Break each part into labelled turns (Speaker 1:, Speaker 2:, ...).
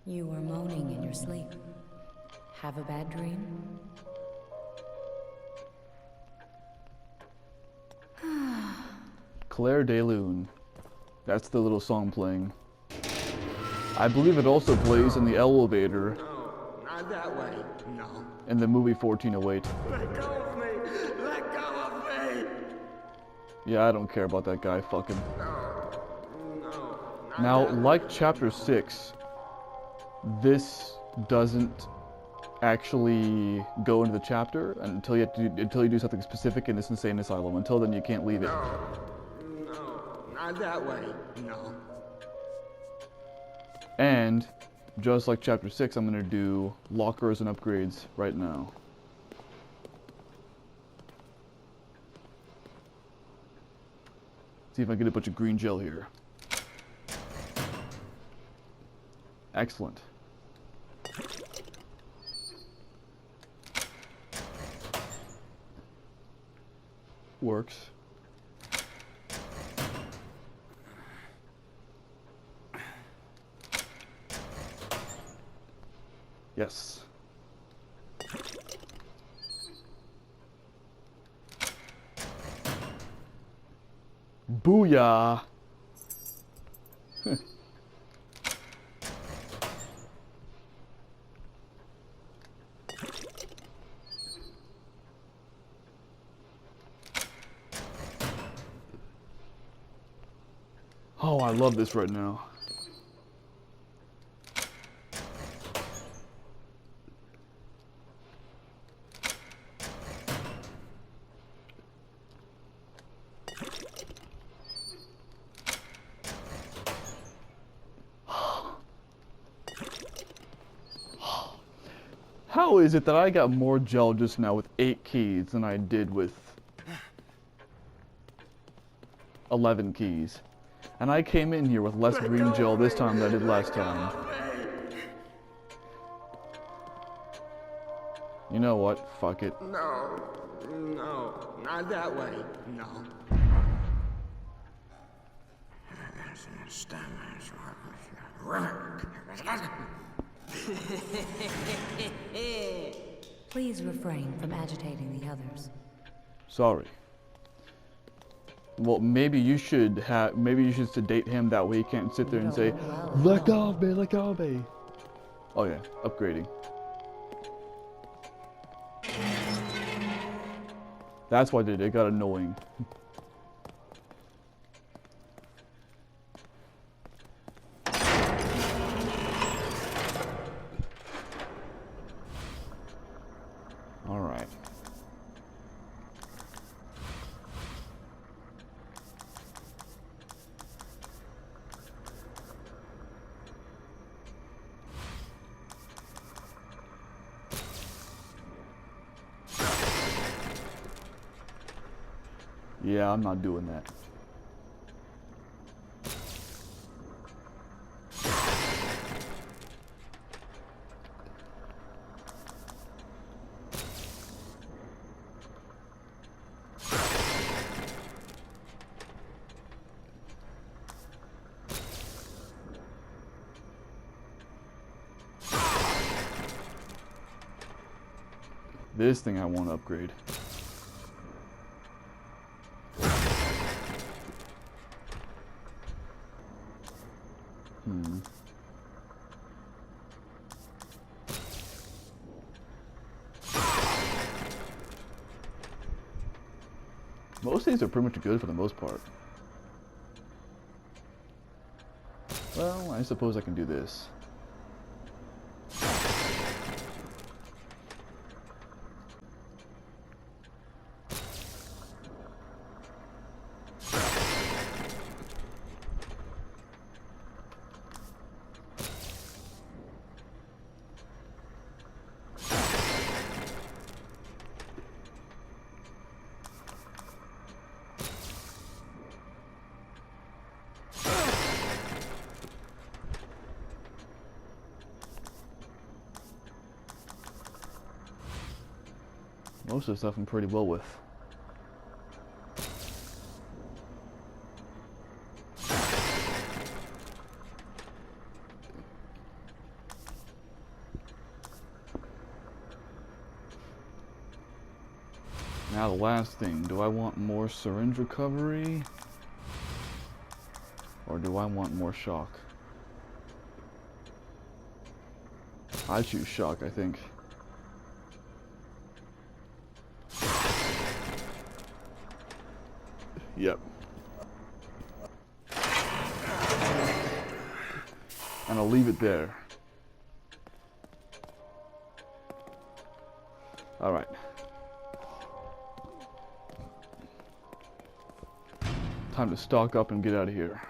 Speaker 1: You were moaning in your sleep. Have a bad dream?
Speaker 2: Claire de Lune. That's the little song playing. I believe it also plays in the elevator.
Speaker 3: No, not that way. No.
Speaker 2: In the movie 1408.
Speaker 3: Let go of me! Let go of me!
Speaker 2: Yeah, I don't care about that guy, fucking.
Speaker 3: No, not
Speaker 2: Now,
Speaker 3: that
Speaker 2: like
Speaker 3: way.
Speaker 2: chapter 6, this doesn't actually go into the chapter until you do something specific in this insane asylum. Until then, you can't leave it.
Speaker 3: No, not that way. No.
Speaker 2: And just like chapter 6, I'm gonna do lockers and upgrades right now. See if I can get a bunch of green gel here. Excellent. Works. Yes. Booyah! Oh, I love this right now. How is it that I got more gel just now with 8 keys than I did with 11 keys? And I came in here with less green gel this time than I did last time. You know what? Fuck it.
Speaker 3: No, not that way. No.
Speaker 1: Please refrain from agitating the others.
Speaker 2: Sorry. Well, maybe you should sedate him, that way he can't sit there and say, "Let go of me, let go of me." Oh yeah, upgrading. That's why I did it. It got annoying. All right. Yeah, I'm not doing that. This thing I want to upgrade. Most things are pretty much good for the most part. Well, I suppose I can do this. Most of the stuff I'm pretty well with. Now the last thing, do I want more syringe recovery? Or do I want more shock? I choose shock, I think. Yep. And I'll leave it there. Alright. Time to stock up and get out of here.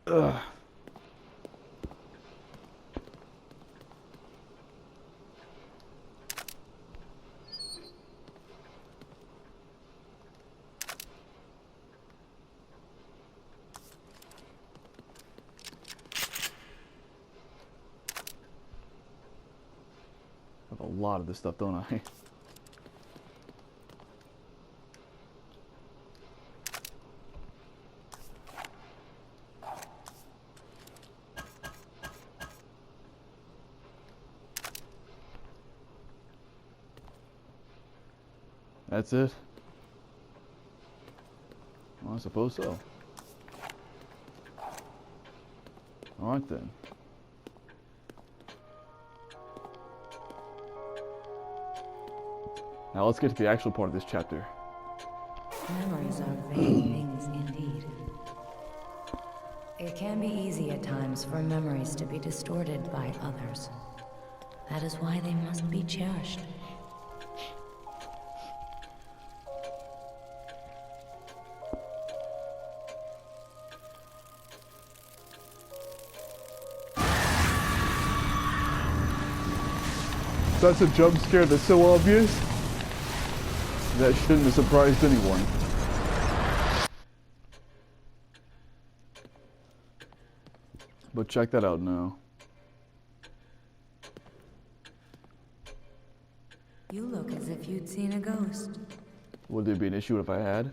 Speaker 2: Ugh. I have a lot of this stuff, don't I? That's it? Well, I suppose so. Alright then. Now let's get to the actual part of this chapter.
Speaker 1: Memories are vague things indeed. It can be easy at times for memories to be distorted by others. That is why they must be cherished.
Speaker 2: That's a jump scare that's so obvious that shouldn't have surprised anyone. But check that out now.
Speaker 1: You look as if you'd seen a ghost.
Speaker 2: Would there be an issue if I had?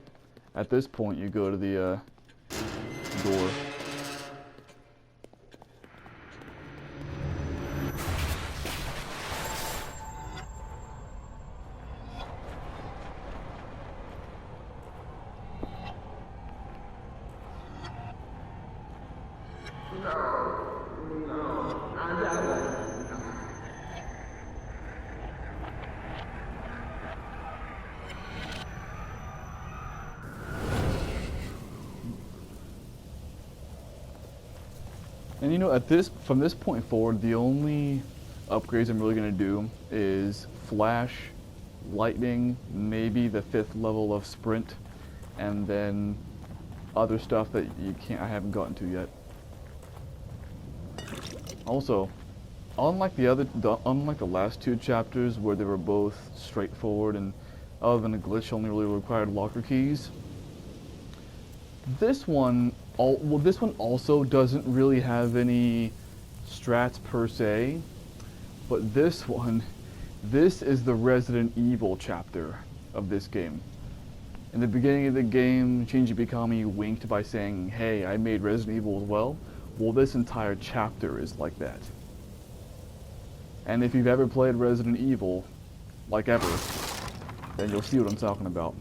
Speaker 2: At this point, you go to the door.
Speaker 3: Not that way.
Speaker 2: And you know, from this point forward, the only upgrades I'm really going to do is flash, lightning, maybe the 5th level of sprint, and then other stuff that I haven't gotten to yet. Also, unlike the last 2 chapters where they were both straightforward and other than a glitch only really required locker keys, this one also doesn't really have any strats per se, but this is the Resident Evil chapter of this game. In the beginning of the game, Shinji Mikami winked by saying, "Hey, I made Resident Evil as well." Well, this entire chapter is like that. And if you've ever played Resident Evil, like ever, then you'll see what I'm talking about.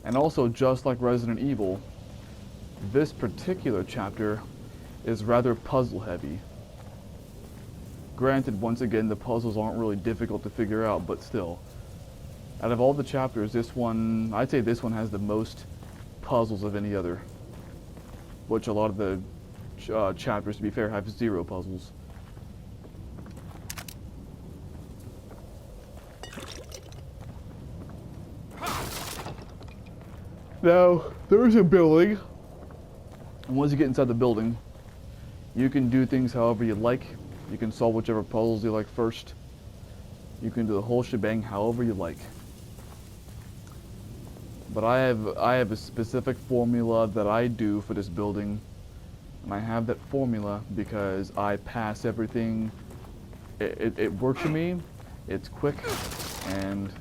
Speaker 2: And also, just like Resident Evil, this particular chapter is rather puzzle heavy. Granted, once again, the puzzles aren't really difficult to figure out, but still. Out of all the chapters, I'd say this one has the most puzzles of any other. Which a lot of the chapters, to be fair, have 0 puzzles. Now, there is a building. And once you get inside the building, you can do things however you like. You can solve whichever puzzles you like first. You can do the whole shebang however you like. But I have a specific formula that I do for this building. And I have that formula because I pass everything. It works for me. It's quick. And,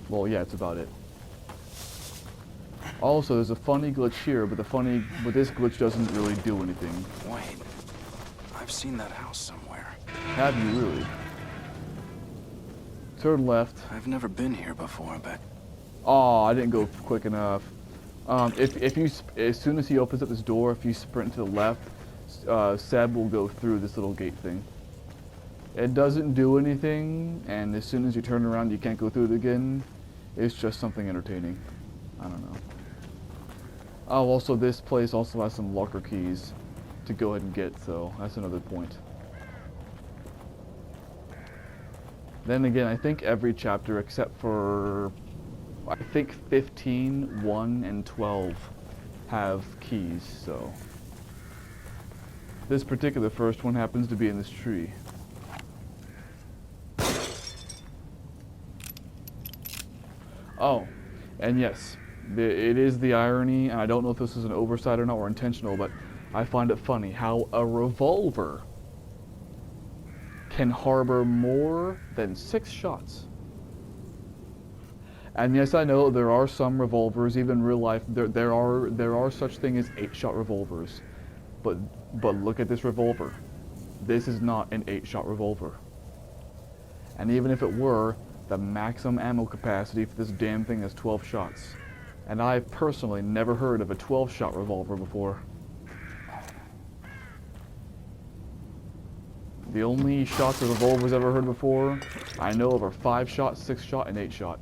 Speaker 2: well, yeah, it's about it. Also, there's a funny glitch here, but this glitch doesn't really do anything.
Speaker 4: Wait, I'm I've seen that house somewhere.
Speaker 2: Have you really? Turn left.
Speaker 4: I've never been here before, but
Speaker 2: Oh, I didn't go quick enough. If you, as soon as he opens up this door, if you sprint to the left, Seb will go through this little gate thing. It doesn't do anything, and as soon as you turn around, you can't go through it again. It's just something entertaining. I don't know. Oh, also this place also has some locker keys to go ahead and get, so that's another point. Then again, I think every chapter except for, I think 15, 1, and 12 have keys, so. This particular first one happens to be in this tree. Oh, and yes, it is the irony, and I don't know if this is an oversight or not, or intentional, but I find it funny how a revolver can harbor more than 6 shots. And yes, I know there are some revolvers, even in real life, there are such thing as 8-shot revolvers. But look at this revolver. This is not an 8-shot revolver. And even if it were, the maximum ammo capacity for this damn thing is 12 shots. And I've personally never heard of a 12-shot revolver before. The only shots of revolvers I've ever heard before, I know of are 5-shot, 6-shot, and 8-shot.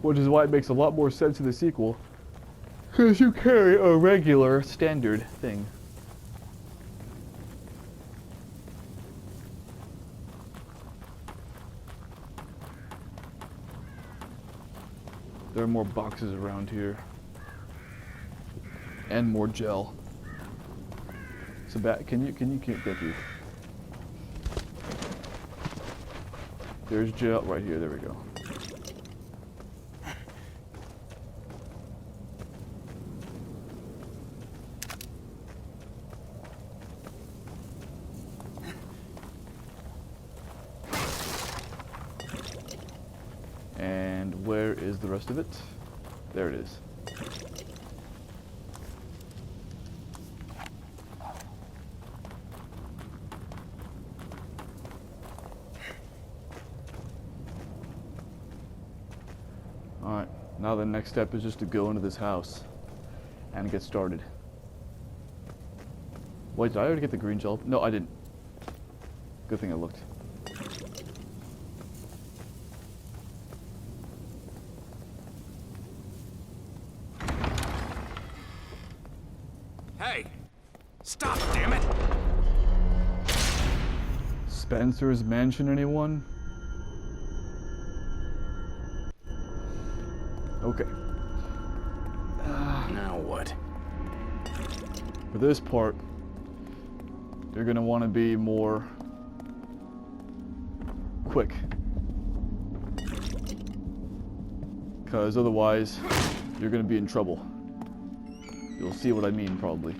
Speaker 2: Which is why it makes a lot more sense in the sequel, because you carry a regular, standard thing. There are more boxes around here. And more gel. So can you get through? There's gel right here, there we go. And where is the rest of it? There it is. Alright, now the next step is just to go into this house and get started. Wait, did I already get the green gel? No, I didn't. Good thing I looked.
Speaker 4: hey, stop, damn it!
Speaker 2: Spencer's Mansion, anyone? Okay.
Speaker 4: Now what?
Speaker 2: For this part, you're gonna want to be more quick. Because otherwise, you're gonna be in trouble. You'll see what I mean, probably.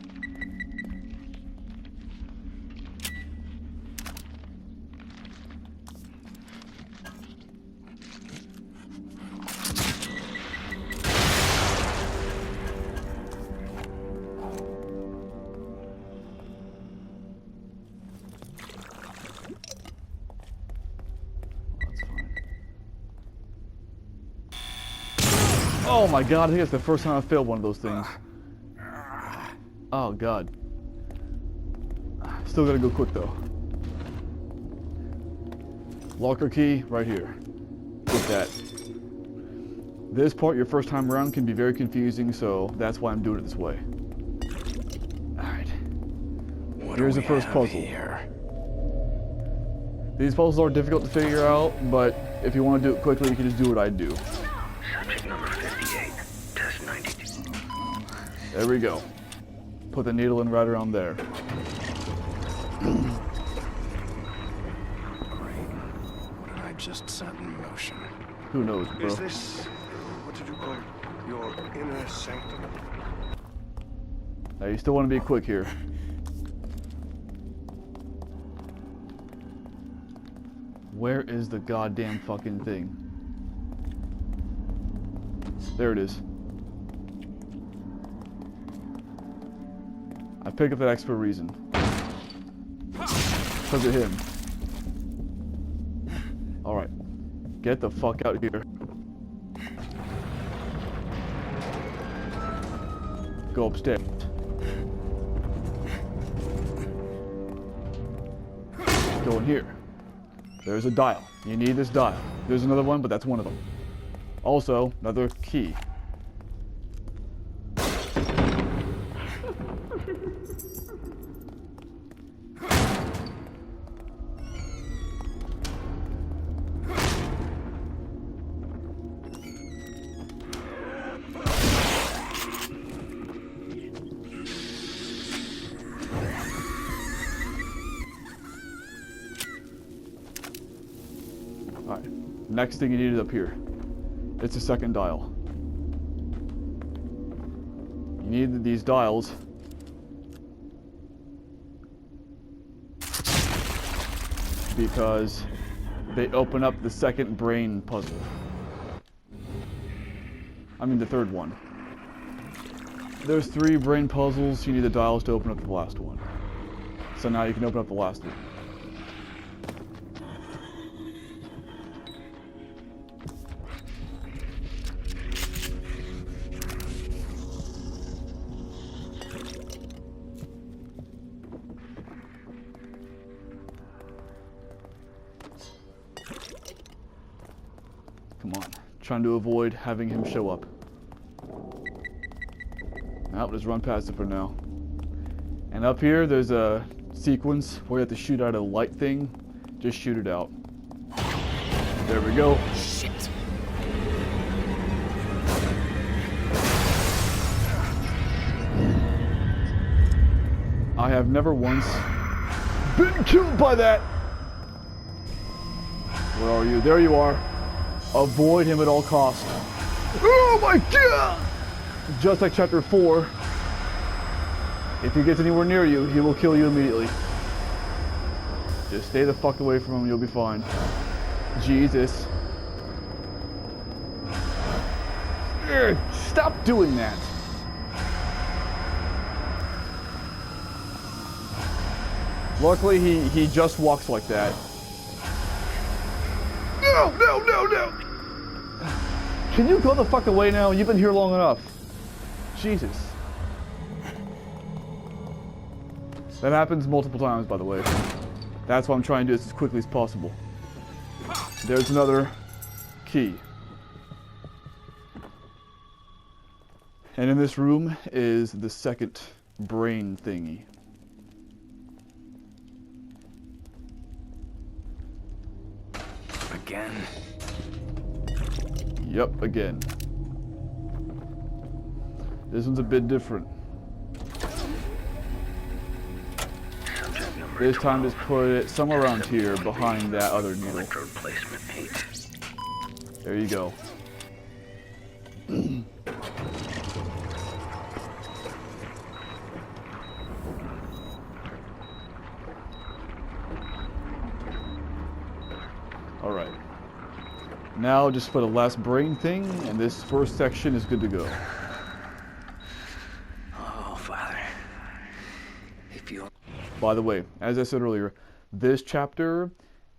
Speaker 2: Oh my god, I think it's the first time I failed one of those things. Oh god. Still gotta go quick though. Locker key, right here. Get that. This part, your first time around, can be very confusing, so that's why I'm doing it this way. Alright. Here's the first puzzle.
Speaker 4: Here?
Speaker 2: These puzzles are difficult to figure out, but if you want to do it quickly, you can just do what I do.
Speaker 5: Subject number 58, test 90.
Speaker 2: There we go. Put the needle in right around there.
Speaker 4: Great. What did I just set in motion?
Speaker 2: Who knows, bro?
Speaker 3: Is this, what did you call it? Your inner sanctum?
Speaker 2: Now, you still want to be quick here. Where is the goddamn fucking thing? There it is. I picked up that X for a reason. Because of him. Alright. Get the fuck out of here. Go upstairs. Go in here. There's a dial. You need this dial. There's another one, but that's one of them. Also, another key. Alright, next thing you need is up here. It's a second dial. You need these dials because they open up the second brain puzzle. I mean the third one. There's 3 brain puzzles, you need the dials to open up the last one. So now you can open up the last one. Come on, trying to avoid having him show up. Now, just run past it for now. And up here, there's a sequence where you have to shoot out a light thing. Just shoot it out. There we go.
Speaker 4: Shit.
Speaker 2: I have never once been killed by that. Where are you? There you are. Avoid him at all costs. Oh my god! Just like chapter 4, if he gets anywhere near you, he will kill you immediately. Just stay the fuck away from him, you'll be fine. Jesus. Ugh, stop doing that. Luckily, he just walks like that. No, no, no, no! Can you go the fuck away now? You've been here long enough. Jesus. That happens multiple times, by the way. That's why I'm trying to do this as quickly as possible. There's another key. And in this room is the second brain thingy.
Speaker 4: Again.
Speaker 2: Yep, again. This one's a bit different.
Speaker 5: Subject number
Speaker 2: This time
Speaker 5: 12.
Speaker 2: just put it somewhere around here behind that other needle.
Speaker 5: Electrode placement 8.
Speaker 2: There you go. Alright. Now just put a last brain thing, and this first section is good to go.
Speaker 5: Oh, Father. If you...
Speaker 2: By the way, as I said earlier, this chapter,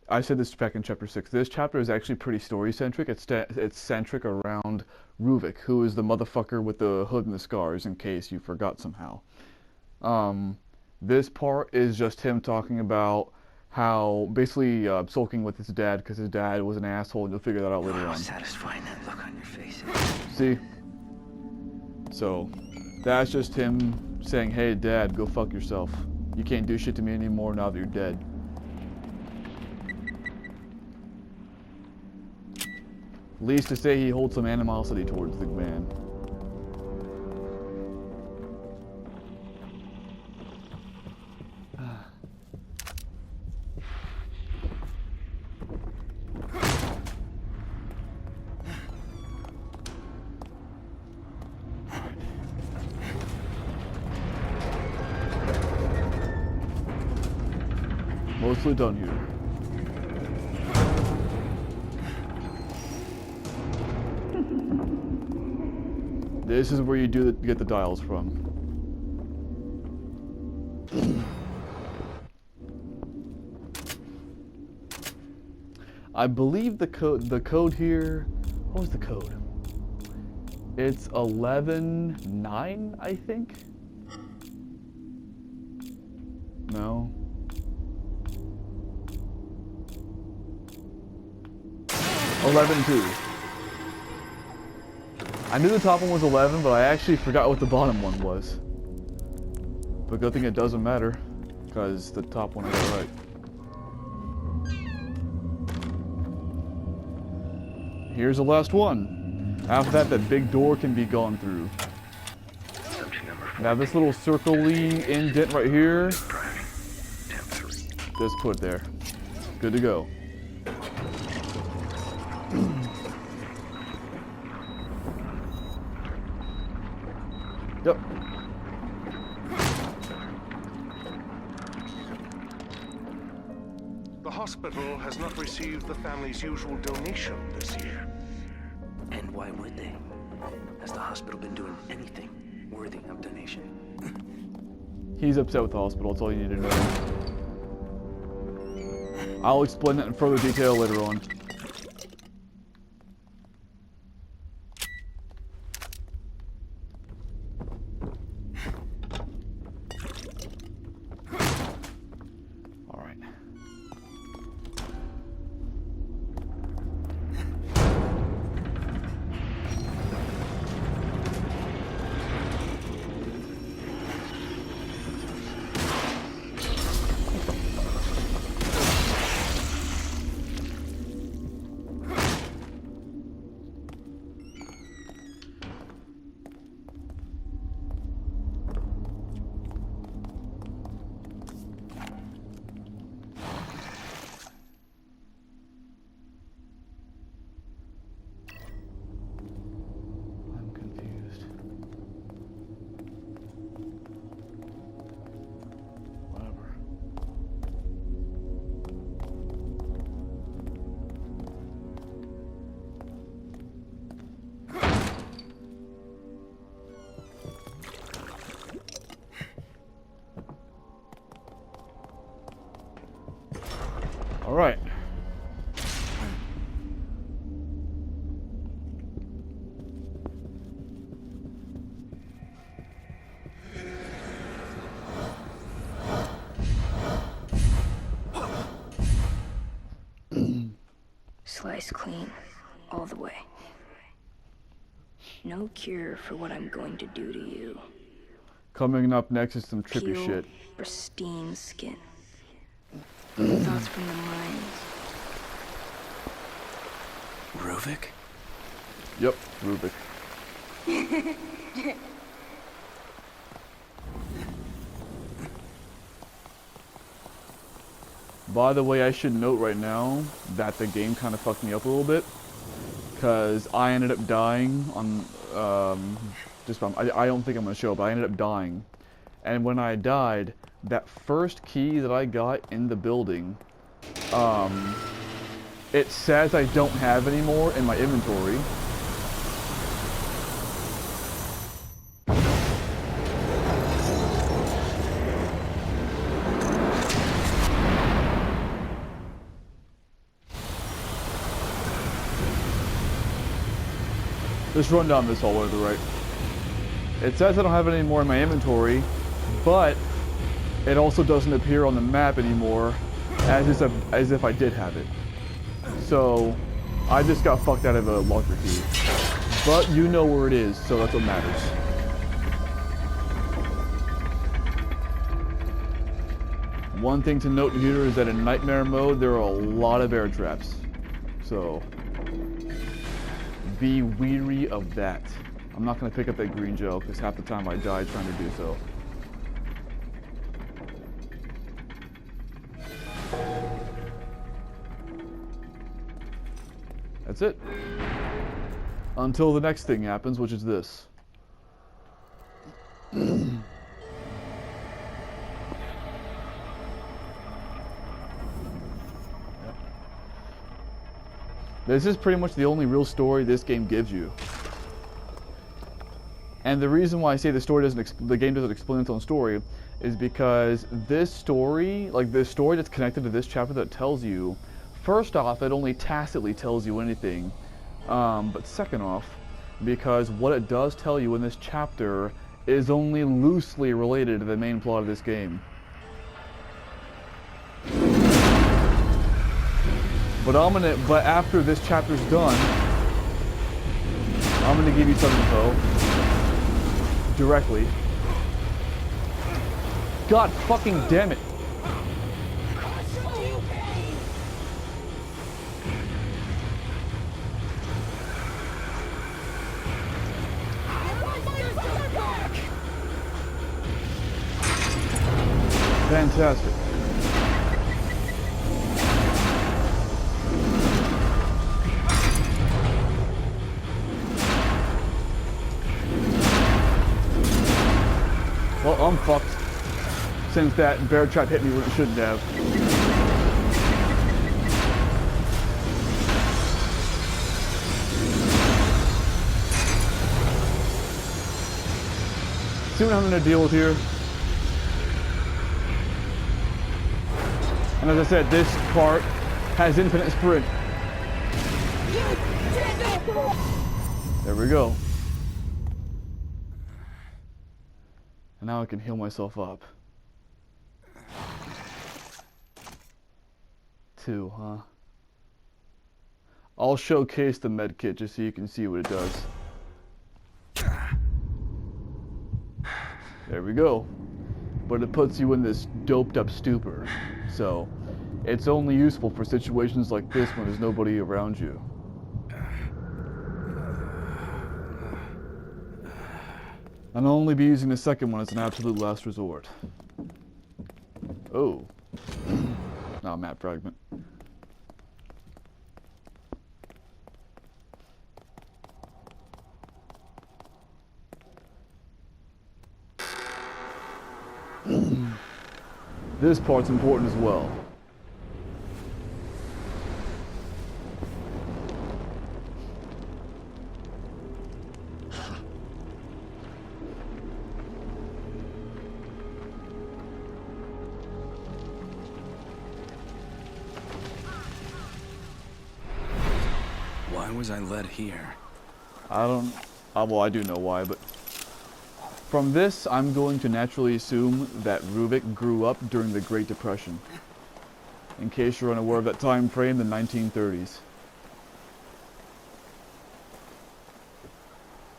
Speaker 2: I said this back in chapter 6, this chapter is actually pretty story-centric. It's centric around Ruvik, who is the motherfucker with the hood and the scars, in case you forgot somehow. This part is just him talking about how, basically sulking with his dad because his dad was an asshole, and you'll figure that out later
Speaker 5: How
Speaker 2: on.
Speaker 5: satisfying that look on your face is.
Speaker 2: See? So, that's just him saying, hey dad, go fuck yourself. You can't do shit to me anymore now that you're dead. At least to say he holds some animosity towards the man. Mostly done here. This is where you get the dials from. I believe the code here. What was the code? It's 11-9, I think. No. 11-2. I knew the top one was 11, but I actually forgot what the bottom one was. But good thing it doesn't matter, because the top one I got right. Here's the last one. After that, that big door can be gone through.
Speaker 5: Subject number 4.
Speaker 2: Now this little circle-y indent right here,
Speaker 5: Priming. Temp 3.
Speaker 2: just put there. Good to go. Yep.
Speaker 6: The hospital has not received the family's usual donation this year.
Speaker 7: And why would they? Has the hospital been doing anything worthy of donation?
Speaker 2: He's upset with the hospital, that's all you need to know. I'll explain that in further detail later on. Alright. I'm confused. Whatever. All right.
Speaker 8: Slice clean, all the way. No cure for what I'm going to do to you.
Speaker 2: Coming up next is some trippy
Speaker 8: Peel,
Speaker 2: shit.
Speaker 8: pristine skin. Thoughts from the mind.
Speaker 7: Rovik?
Speaker 2: Yep, Rubik. By the way, I should note right now that the game kind of fucked me up a little bit, because I ended up dying on, I don't think I'm going to show it, but I ended up dying. And when I died, that first key that I got in the building, it says I don't have anymore in my inventory. Let's run down this hallway to the right. It says I don't have it anymore in my inventory, but it also doesn't appear on the map anymore as if I did have it. So I just got fucked out of a locker key. But you know where it is, so that's what matters. One thing to note here is that in nightmare mode there are a lot of air traps. So be weary of that. I'm not going to pick up that green gel because half the time I die trying to do so. That's it. Until the next thing happens, which is this. This is pretty much the only real story this game gives you. And the reason why I say the game doesn't explain its own story is because this story, like this story that's connected to this chapter that tells you, first off, it only tacitly tells you anything. But second off, because what it does tell you in this chapter is only loosely related to the main plot of this game. But after this chapter's done, I'm gonna give you some info directly. God fucking damn it! Fantastic. Well, I'm fucked. Since that bear trap hit me when it shouldn't have. See what I'm gonna deal with here? And as I said, this part has infinite sprint. There we go. And now I can heal myself up. 2, huh? I'll showcase the med kit just so you can see what it does. There we go. But it puts you in this doped up stupor. So, it's only useful for situations like this when there's nobody around you. And I'll only be using the second one as an absolute last resort. Oh. Now map fragment. This part's important as well.
Speaker 4: Why was I led here?
Speaker 2: Well, I do know why, but from this, I'm going to naturally assume that Rubik grew up during the Great Depression. In case you're unaware of that time frame, the 1930s.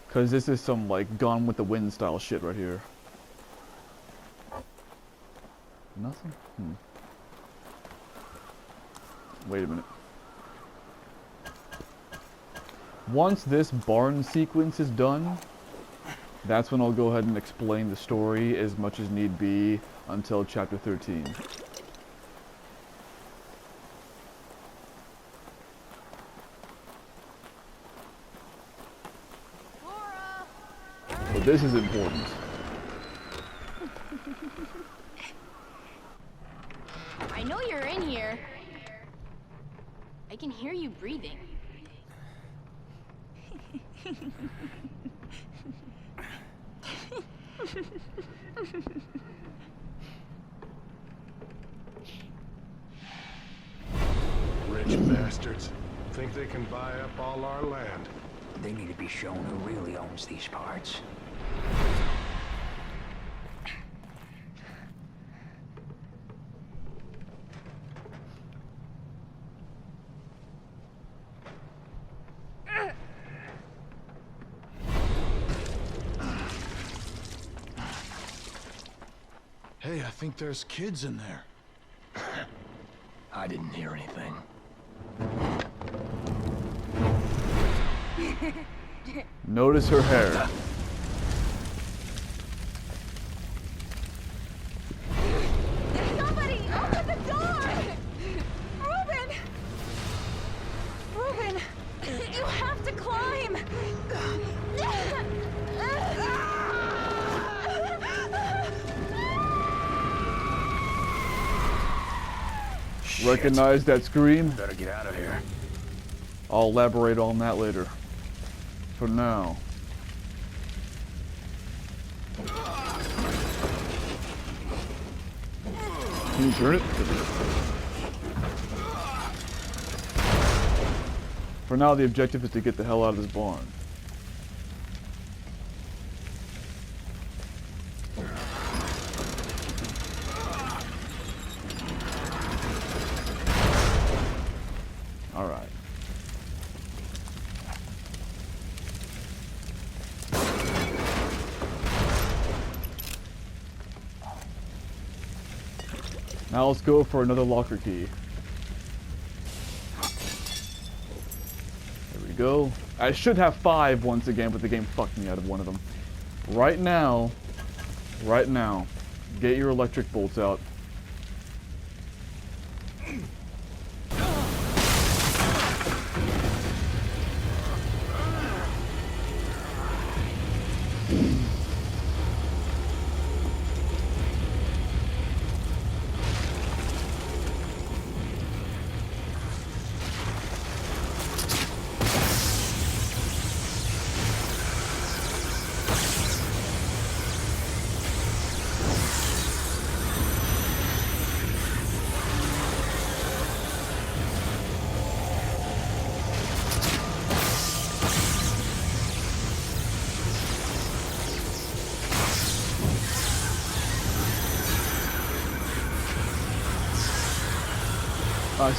Speaker 2: Because this is some, like, Gone with the Wind style shit right here. Nothing? Wait a minute. Once this barn sequence is done, that's when I'll go ahead and explain the story as much as need be until chapter 13. But this is important.
Speaker 9: I know you're in here. I can hear you breathing.
Speaker 6: Rich bastards. Think they can buy up all our land.
Speaker 7: They need to be shown who really owns these parts.
Speaker 4: Hey, I think there's kids in there.
Speaker 7: I didn't hear anything.
Speaker 2: Notice her hair.
Speaker 9: Somebody, open the door! Reuben, you have to climb!
Speaker 2: Recognize that scream?
Speaker 4: Better get out of here.
Speaker 2: I'll elaborate on that later. For now. Can you turn it? For now, the objective is to get the hell out of this barn. All right. Now let's go for another locker key. There we go. I should have 5 once again, but the game fucked me out of one of them. Right now, get your electric bolts out.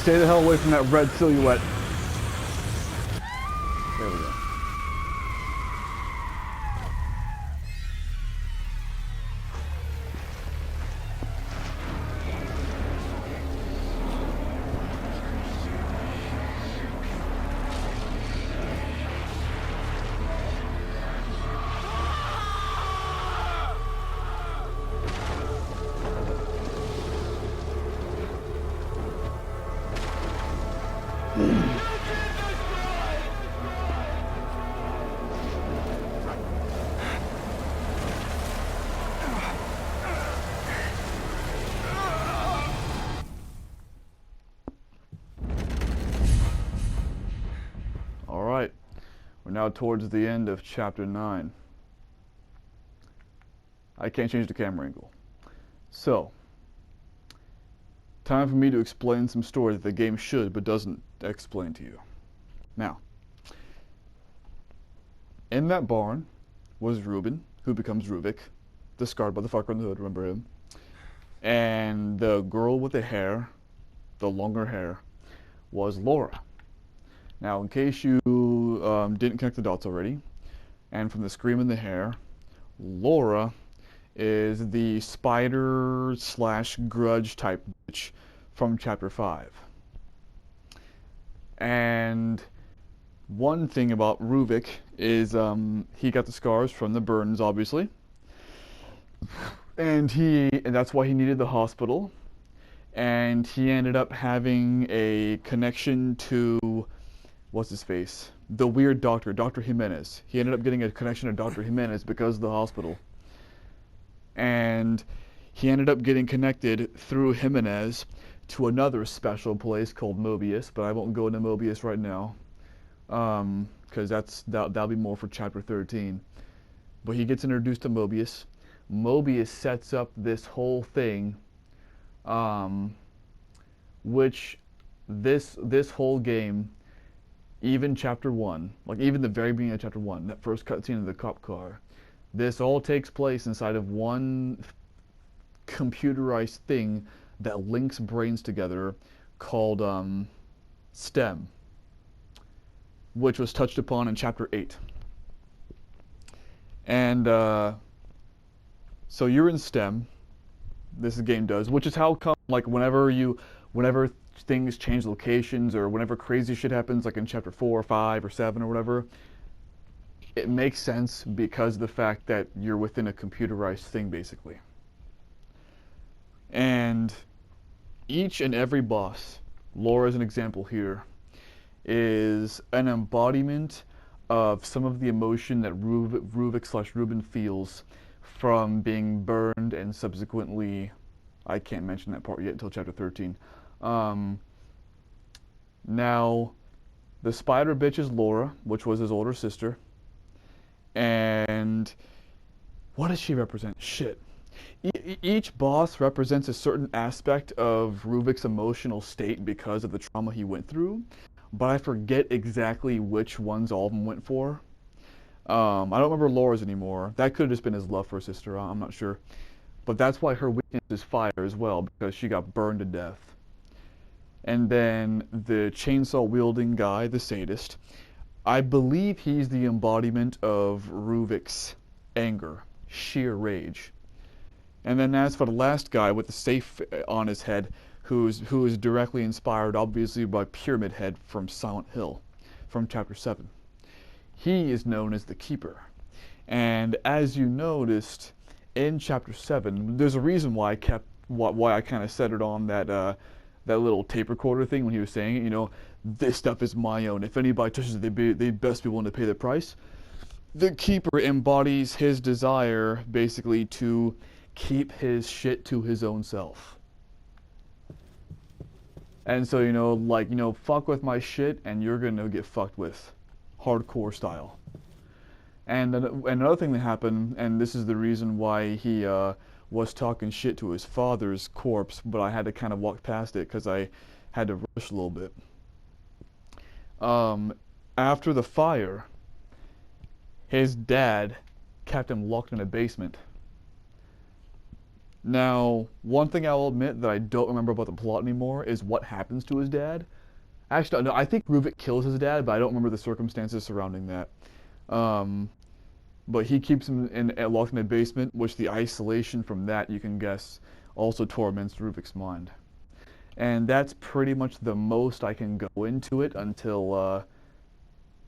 Speaker 2: Stay the hell away from that red silhouette. There we go. Alright, we're now towards the end of chapter 9. I can't change the camera angle. So, time for me to explain some story that the game should but doesn't explain to you. Now, in that barn was Reuben, who becomes Ruvik, the scarred motherfucker in the hood, remember him? And the girl with the hair, the longer hair, was Laura. Now, in case you didn't connect the dots already, and from the scream in the hair, Laura is the spider / grudge type bitch from chapter 5. And one thing about Ruvik is he got the scars from the burns, obviously, and that's why he needed the hospital. And he ended up having a connection to what's his face? The weird doctor, Dr. Jimenez. He ended up getting a connection to Dr. Jimenez because of the hospital. And he ended up getting connected through Jimenez to another special place called Mobius, but I won't go into Mobius right now, because that'll be more for chapter 13. But he gets introduced to Mobius. Mobius sets up this whole thing, which this whole game, even chapter 1, like even the very beginning of chapter 1, that first cutscene of the cop car, this all takes place inside of one computerized thing that links brains together called STEM, which was touched upon in chapter 8. And so you're in STEM, this game does, which is how come, like, whenever things change locations or whenever crazy shit happens, like in chapter 4 or 5 or 7 or whatever, it makes sense because of the fact that you're within a computerized thing, basically. And each and every boss, Laura is an example here, is an embodiment of some of the emotion that Ruvik / Reuben feels from being burned and subsequently, I can't mention that part yet until chapter 13. Now, the spider bitch is Laura, which was his older sister, and what does she represent? Shit. Each boss represents a certain aspect of Ruvik's emotional state because of the trauma he went through, but I forget exactly which ones all of them went for. I don't remember Laura's anymore. That could have just been his love for her sister, I'm not sure. But that's why her weakness is fire as well, because she got burned to death. And then the chainsaw-wielding guy, the sadist, I believe he's the embodiment of Ruvik's anger, sheer rage. And then as for the last guy with the safe on his head, who is directly inspired, obviously, by Pyramid Head from Silent Hill, from Chapter 7. He is known as the Keeper. And as you noticed, in Chapter 7, there's a reason why I kind of centered on that little tape recorder thing when he was saying it, you know, this stuff is my own. If anybody touches it, they best be willing to pay the price. The Keeper embodies his desire, basically, to keep his shit to his own self. And so, you know, like, you know, fuck with my shit and you're gonna get fucked with. Hardcore style. And another thing that happened, and this is the reason why he was talking shit to his father's corpse, but I had to kind of walk past it because I had to rush a little bit. After the fire, his dad kept him locked in a basement. Now, one thing I will admit that I don't remember about the plot anymore is what happens to his dad. Actually, no, I think Ruvik kills his dad, but I don't remember the circumstances surrounding that. But he keeps him locked in a basement, which the isolation from that, you can guess, also torments Ruvik's mind. And that's pretty much the most I can go into it until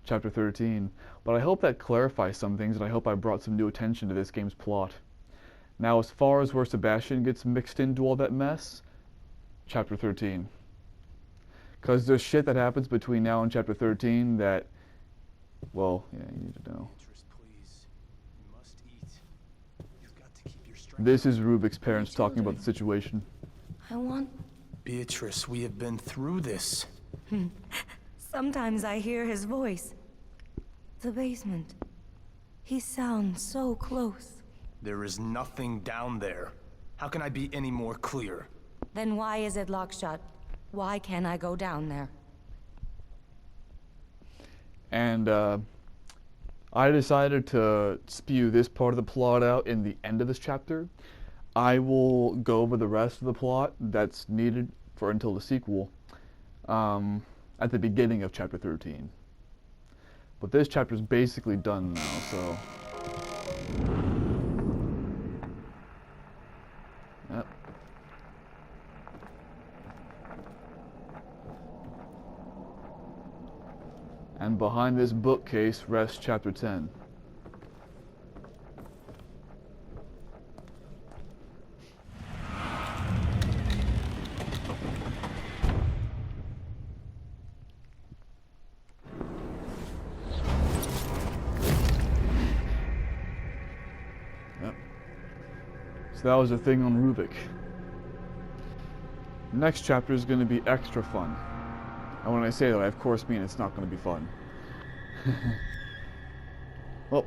Speaker 2: Chapter 13. But I hope that clarifies some things, and I hope I brought some new attention to this game's plot. Now, as far as where Sebastian gets mixed into all that mess, Chapter 13. Because there's shit that happens between now and Chapter 13 that, well, yeah, you need to know. This is Ruvik's parents talking about the situation.
Speaker 1: I want...
Speaker 10: Beatrice, we have been through this.
Speaker 1: Sometimes I hear his voice. The basement. He sounds so close.
Speaker 10: There is nothing down there. How can I be any more clear?
Speaker 1: Then why is it locked shut? Why can't I go down there?
Speaker 2: And I decided to spew this part of the plot out in the end of this chapter. I will go over the rest of the plot that's needed for until the sequel at the beginning of Chapter 13. But this chapter is basically done now, so... Yep. And behind this bookcase rests Chapter 10. Yep. So that was the thing on Ruvik. Next chapter is going to be extra fun. And when I say that, I of course mean it's not going to be fun. Well,